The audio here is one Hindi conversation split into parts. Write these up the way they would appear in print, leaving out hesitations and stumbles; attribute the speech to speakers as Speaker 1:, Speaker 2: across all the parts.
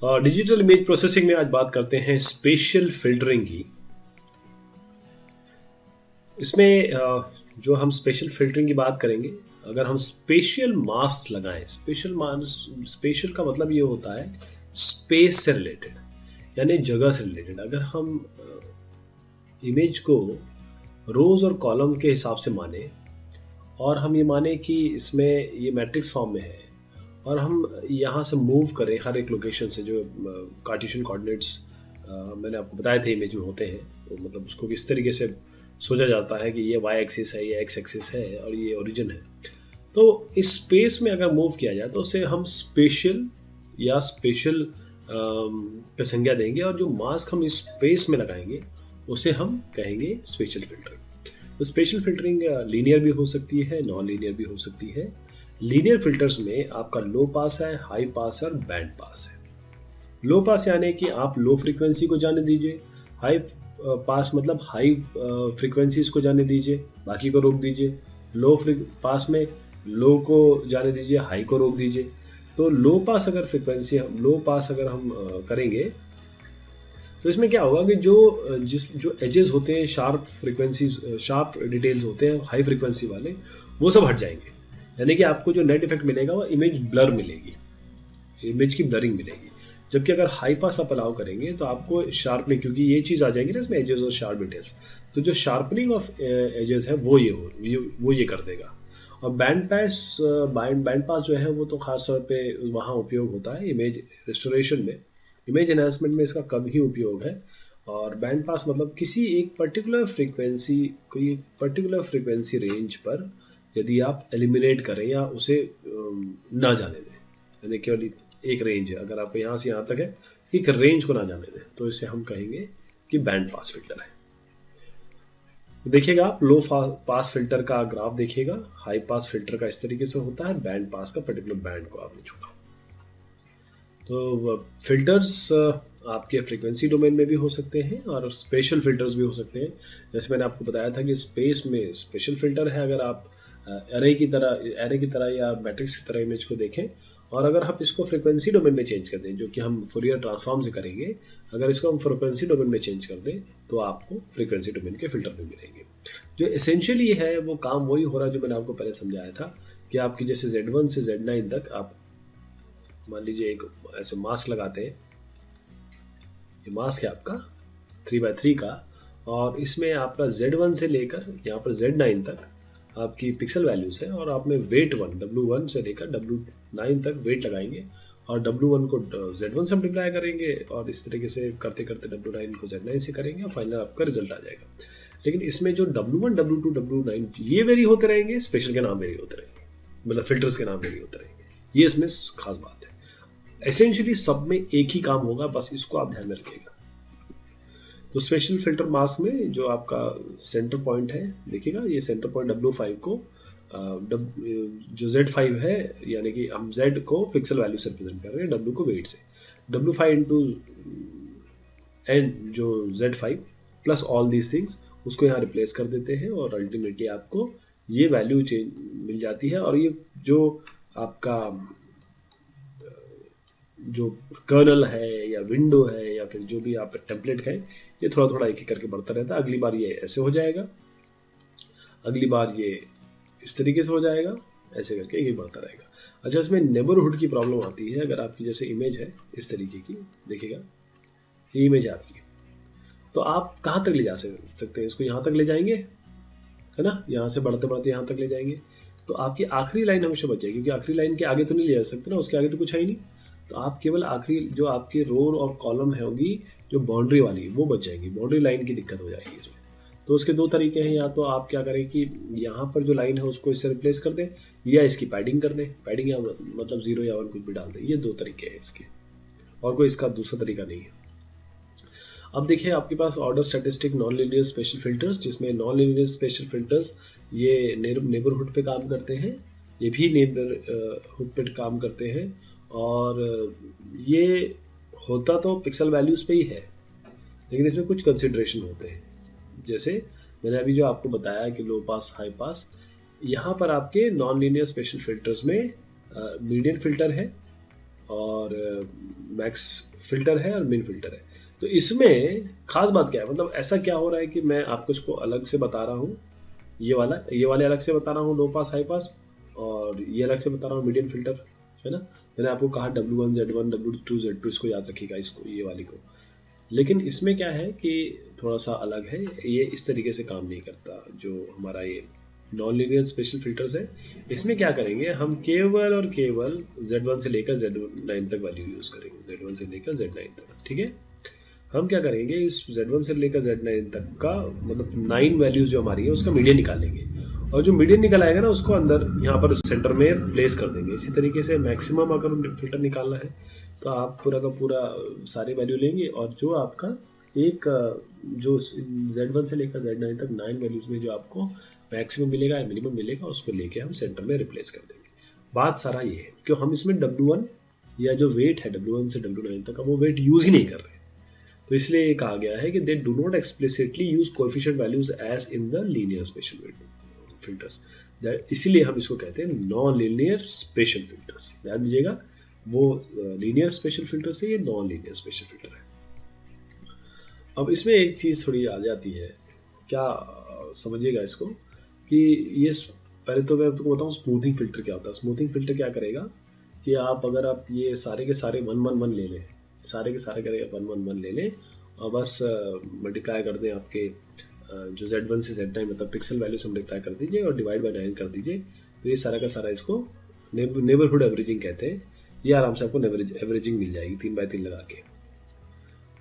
Speaker 1: डिजिटल इमेज प्रोसेसिंग में आज बात करते हैं स्पेशियल फिल्टरिंग की। इसमें जो हम स्पेशल फिल्टरिंग की बात करेंगे, अगर हम स्पेशियल मास्क लगाएं, स्पेशल का मतलब ये होता है स्पेस से रिलेटेड, यानी जगह से रिलेटेड। अगर हम इमेज को रोज और कॉलम के हिसाब से माने और हम ये माने कि इसमें ये मैट्रिक्स फॉर्म में है और हम यहाँ से मूव करें हर एक लोकेशन से, जो कार्टेशियन कोऑर्डिनेट्स मैंने आपको बताए थे इमेज में होते हैं, तो मतलब उसको किस तरीके से सोचा जाता है कि ये वाई एक्सिस है, ये एक्स एक्सिस है और ये ओरिजिन है। तो इस स्पेस में अगर मूव किया जाए तो उसे हम स्पेशल या स्पेशल का संज्ञा देंगे, और जो मास्क हम इस स्पेस में लगाएंगे उसे हम कहेंगे स्पेशल फिल्टरिंग। तो स्पेशल फिल्टरिंग लीनियर भी हो सकती है, नॉन लीनियर भी हो सकती है। लीनियर फिल्टर्स में आपका लो पास है, हाई पास है और बैंड पास है। लो पास यानी कि आप लो फ्रीक्वेंसी को जाने दीजिए, हाई पास मतलब हाई फ्रीक्वेंसीज को जाने दीजिए, बाकी को रोक दीजिए। पास में लो को जाने दीजिए, हाई को रोक दीजिए। तो लो पास अगर हम करेंगे तो इसमें क्या होगा कि जो एजेस होते हैं, शार्प डिटेल्स होते हैं हाई फ्रीक्वेंसी वाले, वो सब हट जाएंगे। यानी कि आपको जो नेट इफेक्ट मिलेगा वो इमेज ब्लर मिलेगी, इमेज की ब्लरिंग मिलेगी। जबकि अगर हाई पास आप अलाउ करेंगे तो आपको शार्पनिंग, क्योंकि ये चीज़ आ जाएंगी ना इसमें एजेस और शार्प डिटेल्स, तो जो शार्पनिंग ऑफ एजेस है वो ये कर देगा। और बैंड पास जो है वो तो खास तौर पे वहाँ उपयोग होता है इमेज रिस्टोरेशन में। इमेज एनहांसमेंट में इसका कम ही उपयोग है। और बैंड पास मतलब किसी एक पर्टिकुलर फ्रीक्वेंसी रेंज पर यदि आप एलिमिनेट करें या उसे ना जाने दें, यानी केवल एक रेंज है, अगर आप यहाँ से यहाँ तक है, एक रेंज को ना जाने दें, तो इसे हम कहेंगे कि बैंड पास फिल्टर है। देखिएगा आप लो पास फिल्टर का ग्राफ देखिएगा, हाई पास फिल्टर का इस तरीके से होता है, बैंड पास का पर्टिकुलर बैंड को आपने छोड़ा। तो फिल्टर्स आपके फ्रीक्वेंसी डोमेन में भी हो सकते हैं और स्पेशल फिल्टर्स भी हो सकते हैं। जैसे मैंने आपको बताया था कि स्पेस में स्पेशल फिल्टर है, अगर आप एरे की तरह या मैट्रिक्स की तरह इमेज को देखें, और अगर आप इसको फ्रीक्वेंसी डोमेन में चेंज कर दें, जो कि हम फूरियर ट्रांसफॉर्म से करेंगे, अगर इसको हम फ्रीक्वेंसी डोमेन में चेंज कर दें तो आपको फ्रीक्वेंसी डोमेन के फिल्टर भी मिलेंगे। जो एसेंशियली है वो काम वही हो रहा है जो मैंने आपको पहले समझाया था कि आपकी जैसे Z1 से Z9 तक आप मान लीजिए एक ऐसे मास्क लगाते हैं। ये मास्क है आपका 3x3 का, और इसमें आपका Z1 से लेकर यहाँ पर Z9 तक आपकी पिक्सल वैल्यूज है, और आप में वेट W1 से लेकर W9 तक वेट लगाएंगे और W1 को Z1 से मल्टीप्लाई करेंगे, और इस तरीके से करते करते W9 को Z9 से करेंगे और फाइनल आपका रिजल्ट आ जाएगा। लेकिन इसमें जो W1, W2, W9 ये वेरी होते रहेंगे, स्पेशल के नाम वेरी होते रहेंगे, मतलब फिल्टर्स के नाम वेरी होते रहेंगे। ये इसमें खास बात है। एसेंशियली सब में एक ही काम होगा, बस इसको आप ध्यान में रखिएगा। तो स्पेशल फिल्टर मास्क में जो आपका सेंटर पॉइंट है, देखिएगा ये सेंटर पॉइंट W5 को जो Z5 है, यानी कि हम Z को पिक्सल वैल्यू से रिप्रेजेंट कर रहे हैं, W को वेट से, W5 इंटू एंड जो Z5 plus all these things, उसको यहाँ रिप्लेस कर देते हैं और अल्टीमेटली आपको ये वैल्यू चेंज मिल जाती है। और ये जो आपका जो कर्नल है या विंडो है या फिर जो भी आप टेम्पलेट है, ये थोड़ा थोड़ा एक एक करके बढ़ता रहता है। अगली बार ये ऐसे हो जाएगा, अगली बार ये इस तरीके से हो जाएगा, ऐसे करके ये बढ़ता रहेगा। अच्छा, इसमें नेबरहुड की प्रॉब्लम आती है। अगर आपकी जैसे इमेज है इस तरीके की, देखिएगा ये इमेज है आपकी, तो आप कहाँ तक ले जा सकते हैं इसको? यहाँ तक ले जाएंगे, है ना, यहाँ से बढ़ते बढ़ते यहाँ तक ले जाएंगे, तो आपकी आखिरी लाइन हमेशा बच जाएगी, क्योंकि आखिरी लाइन के आगे तो नहीं ले जा सकते ना, उसके आगे तो कुछ है ही नहीं। तो आप केवल आखिरी जो आपके रो और कॉलम है होगी, जो बाउंड्री वाली, वो बच जाएगी। बाउंड्री लाइन की दिक्कत हो जाएगी इसमें। तो उसके दो तरीके हैं, या तो आप क्या करें कि यहाँ पर जो लाइन है उसको इससे रिप्लेस कर दें, या इसकी पैडिंग कर दें, पैडिंग या मतलब 0 या 1 कुछ भी डाल दें। ये दो तरीके हैं इसके, और कोई इसका दूसरा तरीका नहीं है। अब देखिए आपके पास order statistic non linear spatial filters, जिसमें नॉन लीनियर स्पेशल फिल्टर्स ये नेबरहुड पे काम करते हैं, ये भी नेबरहुड पे काम करते हैं, और ये होता तो पिक्सल वैल्यूज़ पे ही है, लेकिन इसमें कुछ कंसिडरेशन होते हैं। जैसे मैंने अभी जो आपको बताया कि लो पास हाई पास, यहाँ पर आपके नॉन लीनियर स्पेशल फिल्टर्स में मीडियन फिल्टर है, और मैक्स फिल्टर है और मिन फिल्टर है। तो इसमें खास बात क्या है, मतलब ऐसा क्या हो रहा है कि मैं आपको इसको अलग से बता रहा हूँ, ये वाले अलग से बता रहा हूँ लो पास हाई पास, और ये अलग से बता रहा हूँ मीडियम फिल्टर, है ना। मैंने आपको कहा W1 Z1 W2 Z2, इसको याद रखिएगा, इसको ये वाले को। लेकिन इसमें क्या है कि थोड़ा सा अलग है, ये इस तरीके से काम नहीं करता जो हमारा ये नॉन लीनियर स्पेशल फिल्टर्स है। इसमें क्या करेंगे, हम केवल और केवल Z1 से लेकर Z9 तक वैल्यू यूज़ करेंगे, Z1 से लेकर Z9 तक, ठीक है। हम क्या करेंगे, इस Z1 से लेकर Z9 तक का मतलब 9 वैल्यूज जो हमारी है उसका मीडियन निकालेंगे, और जो मीडियन निकल आएगा ना उसको अंदर यहाँ पर सेंटर में प्लेस कर देंगे। इसी तरीके से मैक्सिमम अगर फिल्टर निकालना है तो आप पूरा का पूरा सारे वैल्यू लेंगे, और जो आपका एक जो Z1 से लेकर Z9 तक 9 वैल्यूज में जो आपको मैक्सिमम मिलेगा या मिनिमम मिलेगा उसको लेके हम सेंटर में रिप्लेस कर देंगे। बात सारा ये है कि हम इसमें W1 या जो वेट है W1 से W9 तक का वो वेट यूज ही नहीं कर रहे, तो इसलिए ये कहा गया है कि they do not explicitly use coefficient values as in the linear spatial filters. इसीलिए हम इसको कहते हैं नॉन लीनियर स्पेशल फिल्टर्स। ध्यान दीजिएगा, वो लीनियर स्पेशल फिल्टर से ये नॉन लीनियर स्पेशल फिल्टर है। अब इसमें एक चीज़ थोड़ी आ जाती है, क्या समझिएगा इसको कि ये पहले तो मैं तुमको बताऊँ स्मूथिंग फिल्टर क्या होता है। स्मूथिंग फिल्टर क्या करेगा कि आप अगर आप ये सारे के सारे 1 1 1 ले लें, सारे के सारे करेगा 1 1 1 ले लें और बस मल्टीप्लाई कर दें आपके जो Z1 से Z9 मतलब पिक्सल वैल्यू से मल्टीप्लाई कर दीजिए और डिवाइड बाय 9 कर दीजिए, तो ये सारा का सारा इसको नेबरहुड एवरेजिंग कहते हैं। ये आराम से आपको एवरेजिंग मिल जाएगी 3/3 लगा के।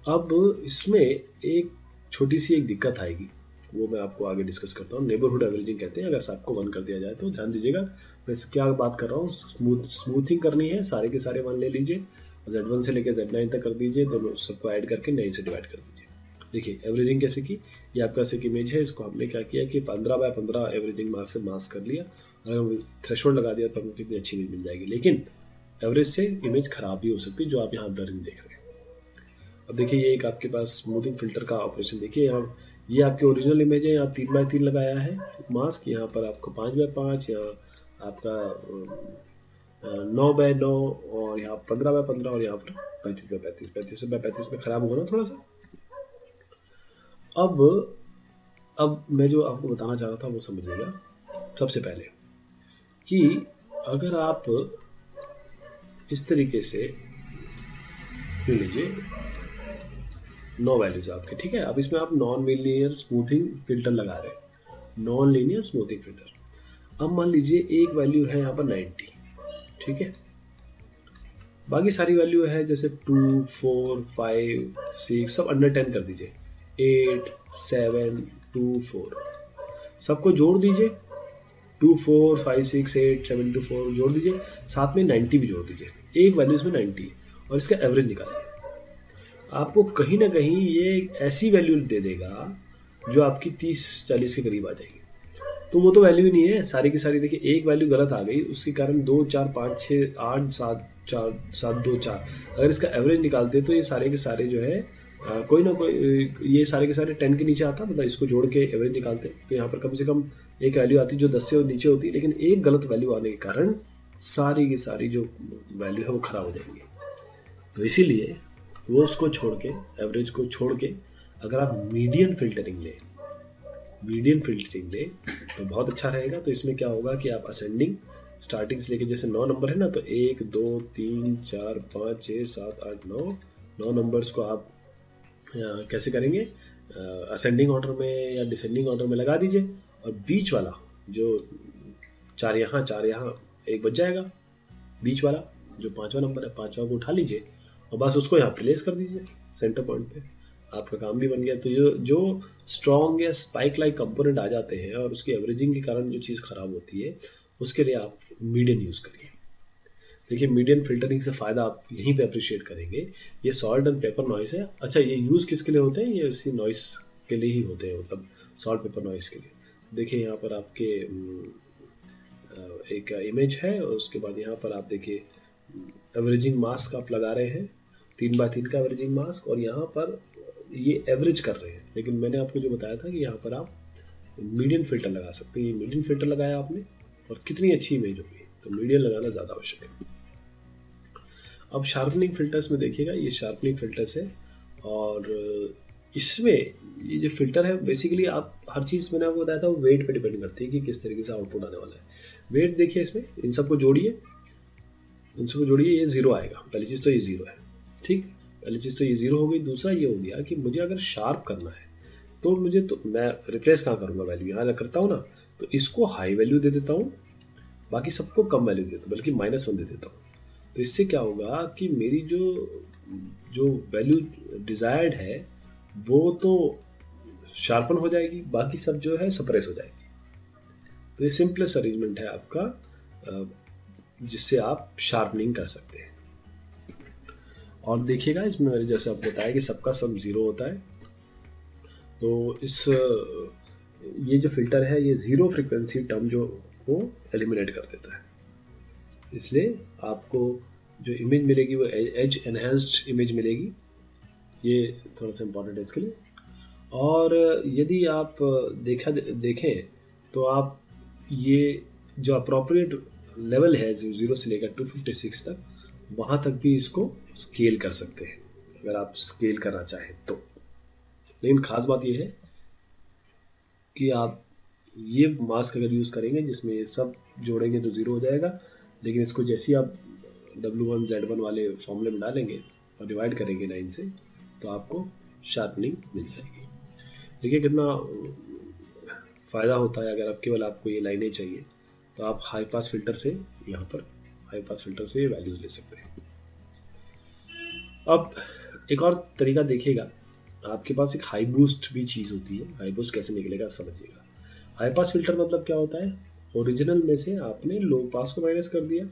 Speaker 1: अब इसमें एक छोटी सी एक दिक्कत आएगी, वो मैं आपको आगे डिस्कस करता हूँ। नेबरहुड एवरेजिंग कहते हैं अगर सबको 1 कर दिया जाए तो। ध्यान दीजिएगा मैं क्या बात कर रहा हूँ, स्मूथिंग करनी है, सारे के सारे 1 ले लीजिए, Z1 से लेकर Z9 तक कर दीजिए, दोनों सबको ऐड करके 9 से डिवाइड कर दीजिए। देखिए एवरेजिंग कैसे की, ये आपका एक इमेज है, इसको हमने क्या किया कि 15/15 एवरेजिंग मास से मास्क कर लिया, अगर थ्रेशोल्ड लगा दिया तो आपको कितनी अच्छी इमेज मिल जाएगी। लेकिन एवरेज से इमेज खराब भी हो सकती है, जो आप यहाँ ब्लरिंग देख रहे हैं। अब देखिए ये एक आपके पास स्मूथिंग फिल्टर का ऑपरेशन देखिए, यहाँ ये आपकी ओरिजिनल इमेज है, यहाँ 3/3 लगाया है मास्क, यहाँ पर आपको 5/5, यहाँ आपका 9/9 और यहाँ 15/15 और यहाँ पर 35/35। 35/35 में खराब होगा ना थोड़ा सा। अब मैं जो आपको बताना चाह रहा था वो समझिएगा। सबसे पहले कि अगर आप इस तरीके से लीजिए 9 वैल्यूज आपके, ठीक है। अब इसमें आप नॉन लीनियर स्मूथिंग फिल्टर लगा रहे हैं, नॉन लीनियर स्मूथिंग फिल्टर। अब मान लीजिए एक वैल्यू है यहाँ पर 90, ठीक है। बाकी सारी वैल्यू है जैसे 2 4 5 6 सब अंडर 10 कर दीजिए, 8 7 2 4 सबको जोड़ दीजिए, 2 4 5 6 8 7 2 4 जोड़ दीजिए, साथ में 90 भी जोड़ दीजिए। एक वैल्यू इसमें 90 है और इसका एवरेज निकालिए। आपको कहीं ना कहीं ये एक ऐसी वैल्यू दे देगा जो आपकी 30-40 के करीब आ जाएगी। तो वो तो वैल्यू ही नहीं है सारी की सारी। देखिए एक वैल्यू गलत आ गई, उसके कारण 2 4 5 6 8 7 4 7 2 4, अगर इसका एवरेज निकालते तो ये सारे के सारे जो है कोई ना कोई, ये सारे के सारे 10 के नीचे आता, मतलब इसको जोड़ के एवरेज निकालते तो यहाँ पर कम से कम एक वैल्यू आती जो 10 से नीचे होती। लेकिन एक गलत वैल्यू आने के कारण सारी की सारी जो वैल्यू है वो खराब हो जाएंगी। तो इसीलिए वो उसको छोड़ के, एवरेज को छोड़ के अगर आप मीडियन फिल्टरिंग ले तो बहुत अच्छा रहेगा। तो इसमें क्या होगा कि आप असेंडिंग स्टार्टिंग से लेके, जैसे 9 नंबर है ना, तो 1 2 3 4 5 6 7 8 9 नंबर्स को आप कैसे करेंगे, असेंडिंग ऑर्डर में या डिसेंडिंग ऑर्डर में लगा दीजिए, और बीच वाला जो 4 यहाँ एक बच जाएगा, बीच वाला जो 5वां नंबर है 5वां को उठा लीजिए और बस उसको यहाँ प्लेस कर दीजिए सेंटर पॉइंट पे, आपका काम भी बन गया। तो जो स्ट्रॉन्ग या स्पाइक लाइक कंपोनेंट आ जाते हैं और उसकी एवरेजिंग के कारण जो चीज़ ख़राब होती है, उसके लिए आप मीडियन यूज़ करिए। देखिए मीडियन फिल्टरिंग से फ़ायदा आप यहीं पे अप्रिशिएट करेंगे। ये सॉल्ट एंड पेपर नॉइस है। अच्छा, ये यूज़ किसके लिए होते हैं? ये इसी नॉइस के लिए ही होते हैं, मतलब सॉल्ट पेपर नॉइस के लिए। देखिए यहाँ पर आपके एक इमेज है और उसके बाद यहाँ पर आप देखिए एवरेजिंग मास्क आप लगा रहे हैं, 3/3 का एवरेजिंग मास्क, और यहाँ पर ये एवरेज कर रहे हैं। लेकिन मैंने आपको जो बताया था कि यहाँ पर आप मीडियन फिल्टर लगा सकते हैं। ये मीडियन फिल्टर लगाया आपने और कितनी अच्छी इमेज होगी। तो मीडियन लगाना ज़्यादा आवश्यक है। अब शार्पनिंग फिल्टर्स में देखिएगा, ये शार्पनिंग फिल्टर्स है और इसमें ये जो फिल्टर है बेसिकली आप हर चीज़ मैंने आपको बताया था वो वेट पे डिपेंड करती है कि किस तरीके से आउटपुट आने वाला है। वेट देखिए इसमें, इन सबको जोड़िए, इन सबको जोड़िए, ये ज़ीरो आएगा। पहली चीज़ तो ये ज़ीरो है, ठीक, पहली चीज़ तो ये ज़ीरो हो गई। दूसरा ये हो गया कि मुझे अगर शार्प करना है तो मुझे, तो मैं रिप्लेस कहाँ करूँगा, वैल्यू यहाँ करता हूँ ना, तो इसको हाई वैल्यू दे देता हूँ, बाकी सबको कम वैल्यू देता हूँ, बल्कि -1 दे देता हूँ। तो इससे क्या होगा कि मेरी जो जो वैल्यू डिज़ायर्ड है वो तो शार्पन हो जाएगी, बाकी सब जो है सप्रेस हो जाएगी। तो ये सिंपलेस्ट अरेंजमेंट है आपका जिससे आप शार्पनिंग कर सकते हैं। और देखिएगा इसमें मैंने जैसे आपको बताया कि सबका सम 0 होता है, तो इस ये जो फिल्टर है ये ज़ीरो फ्रीक्वेंसी टर्म जो को एलिमिनेट कर देता है। इसलिए आपको जो इमेज मिलेगी वो एज एनहेंस्ड इमेज मिलेगी। ये थोड़ा सा इम्पोर्टेंट है इसके लिए। और यदि आप देखें तो आप ये जो अप्रोप्रिएट लेवल है 0 से लेकर 256 तक, वहाँ तक भी इसको स्केल कर सकते हैं अगर आप स्केल करना चाहें तो। लेकिन ख़ास बात ये है कि आप ये मास्क अगर यूज़ करेंगे जिसमें ये सब जोड़ेंगे तो 0 हो जाएगा, लेकिन इसको जैसे ही आप W1 Z1 वाले फॉर्मूले में डालेंगे और डिवाइड करेंगे 9 से तो आपको शार्पनिंग मिल जाएगी। देखिए कितना फ़ायदा होता है। अगर आप केवल आपको ये लाइनें चाहिए तो आप हाई पास फिल्टर से, यहाँ पर हाई पास फिल्टर से वैल्यूज़ ले सकते हैं। अब एक और तरीका देखिएगा, आपके पास एक हाई बूस्ट भी चीज़ होती है। हाई बूस्ट कैसे निकलेगा समझिएगा। हाई पास फिल्टर मतलब क्या होता है, ओरिजिनल में से आपने लो पास को माइनस कर दिया।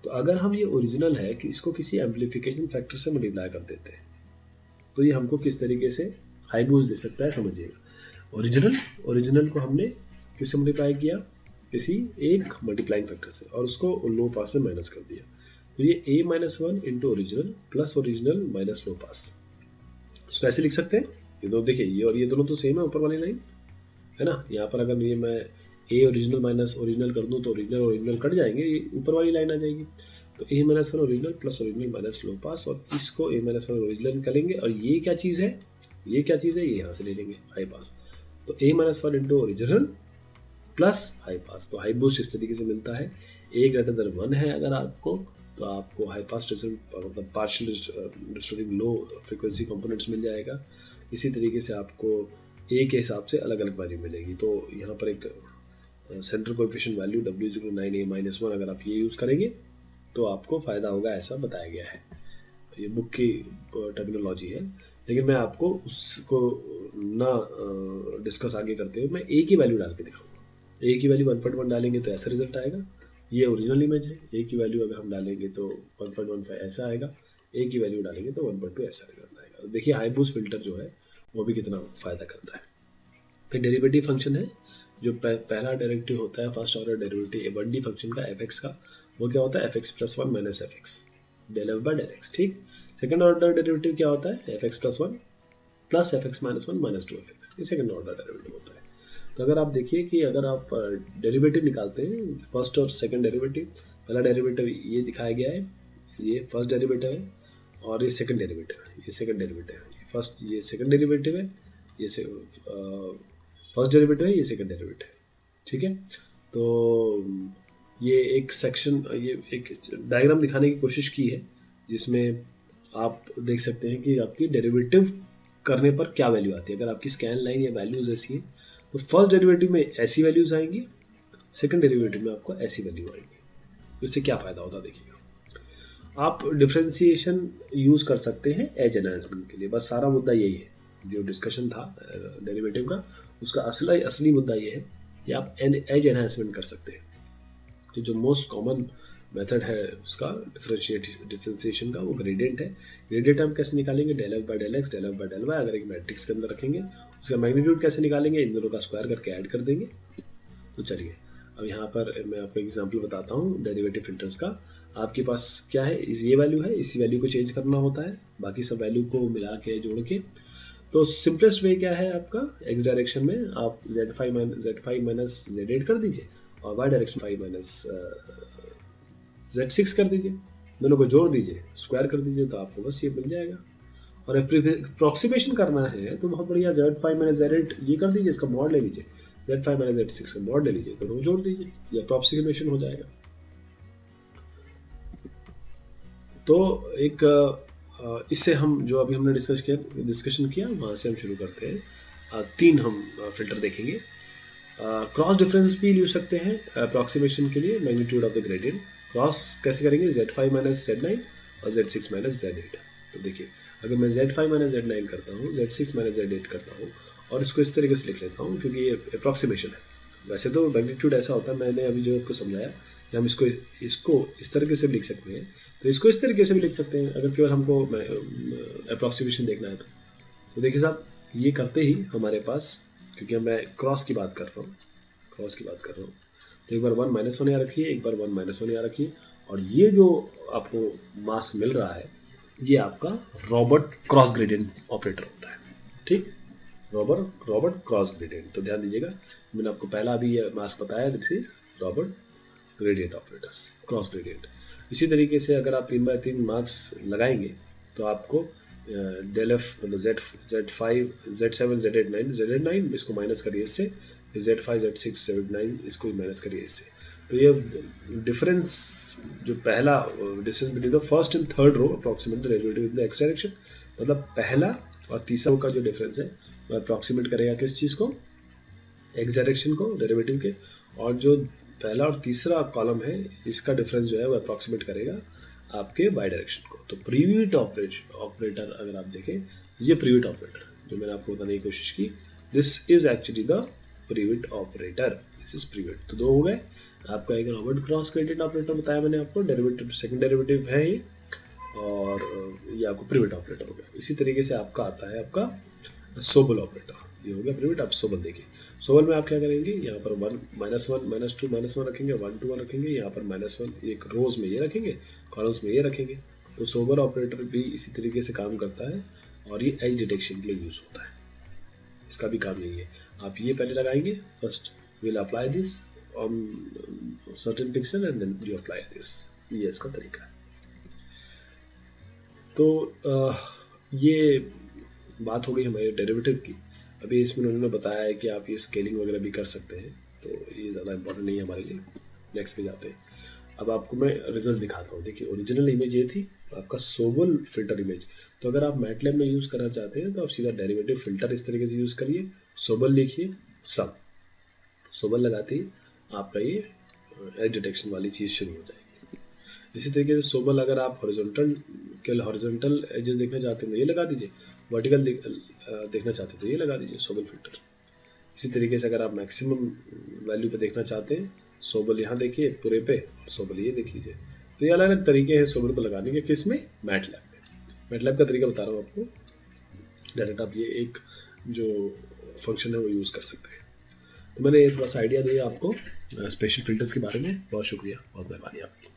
Speaker 1: तो अगर हम ये ओरिजिनल है कि इसको किसी एम्पलीफिकेशन फैक्टर से मल्टीप्लाई कर देते हैं तो ये हमको किस तरीके से हाई बूस्ट दे सकता है समझिएगा। ओरिजिनल को हमने किससे मल्टीप्लाई किया, किसी एक मल्टीप्लाइंग फैक्टर से, और उसको लो पास से माइनस कर दिया। तो ये a-1 into original plus original minus low pass, उसको ऐसे लिख सकते हैं। ये दो देखिए, ये और ये दोनों तो सेम है, ऊपर वाली लाइन है ना। यहाँ पर अगर ये मैं a ओरिजिनल माइनस ओरिजिनल कर दूँ तो ओरिजिनल कट जाएंगे, ये ऊपर वाली लाइन आ जाएगी। तो a-1 original plus original minus low pass, और इसको a-1 ओरिजिनल निकालेंगे, और ये क्या चीज़ है, ये क्या चीज़ है, ये यहाँ से ले लेंगे हाई पास। तो a-1 into original plus high pass, तो हाई बूस्ट इस तरीके से मिलता है। a>1 है अगर आपको, तो आपको हाई पास मतलब partial distorting low frequency components मिल जाएगा। इसी तरीके से आपको a के हिसाब से अलग अलग वैल्यू मिलेगी। तो यहाँ पर एक सेंट्रल कोएफिशिएंट वैल्यू W9a-1 अगर आप ये यूज़ करेंगे तो आपको फ़ायदा होगा, ऐसा बताया गया है। ये बुक की टर्मिनोलॉजी है, लेकिन मैं आपको उसको ना डिस्कस आगे करते हुए मैं a की वैल्यू डाल के दिखाऊंगा। a की वैल्यू 1.1 डालेंगे तो ऐसा रिजल्ट आएगा। ये ओरिजिनल इमेज है। a की वैल्यू अगर हम डालेंगे तो 1.15 ऐसा आएगा, a की वैल्यू डालेंगे तो 1.2 ऐसा रिजल्ट आएगा। देखिए हाई बूस्ट फिल्टर जो है वो भी कितना फ़ायदा करता है। फिर डेरिवेटिव फंक्शन है, जो पहला डेरिवेटिव होता है first order derivative 1D function का fx का, वो क्या होता है fx+1 minus fx del f by del x, ठीक। सेकंड ऑर्डर डेरिवेटिव क्या होता है fx+1 plus fx-1 minus 2fx, ये सेकंड ऑर्डर डेरिवेटिव होता है। तो अगर आप देखिए कि अगर आप डेरिवेटिव निकालते हैं फर्स्ट और सेकंड डेरिवेटिव, पहला डेरिवेटिव ये दिखाया गया है, ये फर्स्ट डेरिवेटिव है, और ये सेकंड डेरिवेटिव है, ये सेकंड डेरिवेटिव है, ये फर्स्ट, ये सेकंड डेरिवेटिव है, ये फर्स्ट डेरिवेटिव है, ये सेकंड डेरिवेटिव है, ठीक है। तो ये एक सेक्शन, ये एक डायग्राम दिखाने की कोशिश की है जिसमें आप देख सकते हैं कि आपकी डेरिवेटिव करने पर क्या वैल्यू आती है। अगर आपकी स्कैन लाइन या वैल्यूज ऐसी है तो फर्स्ट डेरिवेटिव में ऐसी वैल्यूज आएंगी, सेकंड डेरिवेटिव में आपको ऐसी वैल्यू आएंगी। तो इससे क्या फ़ायदा होता है देखिएगा। आप डिफ्रेंसिएशन यूज़ कर सकते हैं एज एनहांसमेंट के लिए। बस सारा मुद्दा यही है, जो डिस्कशन था डेरिवेटिव का, उसका असली मुद्दा ये है कि आप एज एनहांसमेंट कर सकते हैं। तो जो मोस्ट कॉमन मेथड है उसका डिफ्रेंशिएशन का, वो ग्रेडियंट है। ग्रेडियंट हम कैसे निकालेंगे, del f by del x, del f by del y अगर एक मैट्रिक्स के अंदर रखेंगे। उसका मैग्नीट्यूड कैसे निकालेंगे, इन दोनों का स्क्वायर करके ऐड कर देंगे। तो चलिए अब यहाँ पर मैं आपको एग्जांपल बताता हूँ डेरिवेटिव फिल्टर्स का। आपके पास क्या है, ये वैल्यू है, इसी वैल्यू को चेंज करना होता है, बाकी सब वैल्यू को मिला के जोड़ के। तो सिंपलेस्ट वे क्या है आपका, एक्स डायरेक्शन में आप z5 माइनस z8 कर दीजिए, और वाई डायरेक्शन 5 माइनस z6 कर दीजिए। दोनों को जोड़ दीजिए, स्क्वायर कर दीजिए, तो आपको बस ये मिल जाएगा। और अप्रोक्सीमेशन करना है तो बहुत बढ़िया, Z5 माइनस Z8 ये कर दीजिए, इसका मॉड ले लीजिए, Z5 माइनस Z6 का मॉड ले लीजिए, दोनों को जोड़ दीजिए, ये अप्रोक्सीमेशन हो जाएगा। तो एक इससे हम जो अभी हमने डिस्कशन किया वहाँ से हम शुरू करते हैं। 3 हम फिल्टर देखेंगे। क्रॉस डिफरेंस भी यूज सकते हैं अप्रोक्सीमेशन के लिए, magnitude of the gradient. Cross कैसे करेंगे, Z5 माइनस Z9 और Z6 माइनस Z8। तो देखिए अगर मैं Z5 माइनस Z9 करता हूँ, Z6 माइनस Z8 करता हूँ और इसको इस तरीके से लिख लेता हूँ क्योंकि ये अप्रोक्सीमेशन है। वैसे तो मैग्नीट्यूड ऐसा होता है, मैंने अभी जो आपको समझाया कि हम इसको इस तरीके से भी लिख सकते हैं, तो इसको इस तरीके से भी लिख सकते हैं अगर केवल हमको अप्रोक्सीमेशन देखना है तो देखिए साहब ये करते ही हमारे पास, क्योंकि मैं क्रॉस की बात कर रहा हूँ, तो एक बार 1 माइनस 1 यहाँ रखिए, एक बार 1 माइनस 1 यहाँ रखिए, और ये जो आपको मास्क मिल रहा है ये आपका रॉबर्ट क्रॉस ग्रेडियंट ऑपरेटर होता है। ठीक, रॉबर्ट क्रॉस ग्रेडियंट। तो ध्यान दीजिएगा, मैंने आपको पहला अभी ये मास्क बताया, this is Robert gradient operators, cross gradient. इसी तरीके से अगर आप 3x3 मार्क्स लगाएंगे तो आपको डेल एफ मतलब Z5 Z7 Z8 9 Z8 9 इसको माइनस करिए इससे, Z5 Z6 Z9 इसको भी माइनस करिए इससे। तो ये डिफरेंस जो पहला distance between the first and third row approximate derivative in the X direction, मतलब पहला और तीसरा रो का जो डिफरेंस है वो अप्रॉक्सीमेट करेगा किस चीज़ को, एक्स डायरेक्शन को, डेरिवेटिव के। और जो पहला और तीसरा कॉलम है इसका डिफरेंस जो है वो अप्रॉक्सीमेट करेगा आपके वाई डायरेक्शन को। तो प्रीविट ऑपरेटर अगर आप देखें, ये प्रीविट ऑपरेटर जो मैंने आपको बताने की कोशिश की, this is actually the private operator, this is private. तो 2 हो गए। आपका एक रॉबर्ट क्रॉस ग्रेडियंट ऑपरेटर बताया मैंने आपको, डेरिवेटिव सेकंड डेरिवेटिव है ये, और ये आपको प्रीविट ऑपरेटर हो गया। इसी तरीके से आपका आता है आपका सोबल ऑपरेटर, ये हो गया प्रीविट। आप सोबल देखिए, सोबल में आप क्या करेंगे, यहाँ पर 1 -1 -2 -1 रखेंगे, 1 2 1 रखेंगे, यहाँ पर -1 एक रोज में ये रखेंगे, कॉलम्स में ये रखेंगे। तो सोबल ऑपरेटर भी इसी तरीके से काम करता है और ये एज डिटेक्शन के लिए यूज होता है, इसका भी काम यही है। आप ये पहले लगाएंगे, first will apply this on certain pixel and then you apply this, ये इसका तरीका है। तो ये बात हो गई हमारे डेरिवेटिव की। अभी इसमें उन्होंने बताया है कि आप ये स्केलिंग वगैरह भी कर सकते हैं, तो ये ज़्यादा इंपॉर्टेंट नहीं है हमारे लिए। नेक्स्ट पे जाते हैं। अब आपको मैं रिजल्ट दिखाता हूँ। देखिए ओरिजिनल इमेज ये थी आपका सोबल फिल्टर इमेज। तो अगर आप मैटलैब में यूज़ करना चाहते हैं तो आप सीधा डेरिवेटिव फिल्टर इस तरीके से यूज़ करिए, सोबल लिखिए, सब सोबल लगाते ही आपका ये एज डिटेक्शन वाली चीज़ शुरू हो जाएगी। इसी तरीके से सोबल अगर आप हॉरिजॉन्टल एजेस देखना चाहते हैं तो ये लगा दीजिए, वर्टिकल देखना चाहते हैं तो ये लगा दीजिए सोबल फिल्टर। इसी तरीके से अगर आप मैक्सिमम वैल्यू पे देखना चाहते हैं, सोबल यहाँ देखिए पूरे पे, और सोबल ये देख लीजिए। तो ये अलग अलग तरीके हैं सोबल को लगाने के, किस में, मैटलैब में। मैटलैब का तरीका बता रहा हूँ आपको, डायरेक्ट आप ये एक जो फंक्शन है वो यूज़ कर सकते हैं। तो मैंने थोड़ा सा आइडिया दिया आपको स्पेशल फिल्टर्स के बारे में। बहुत शुक्रिया, बहुत मेहरबानी आपकी।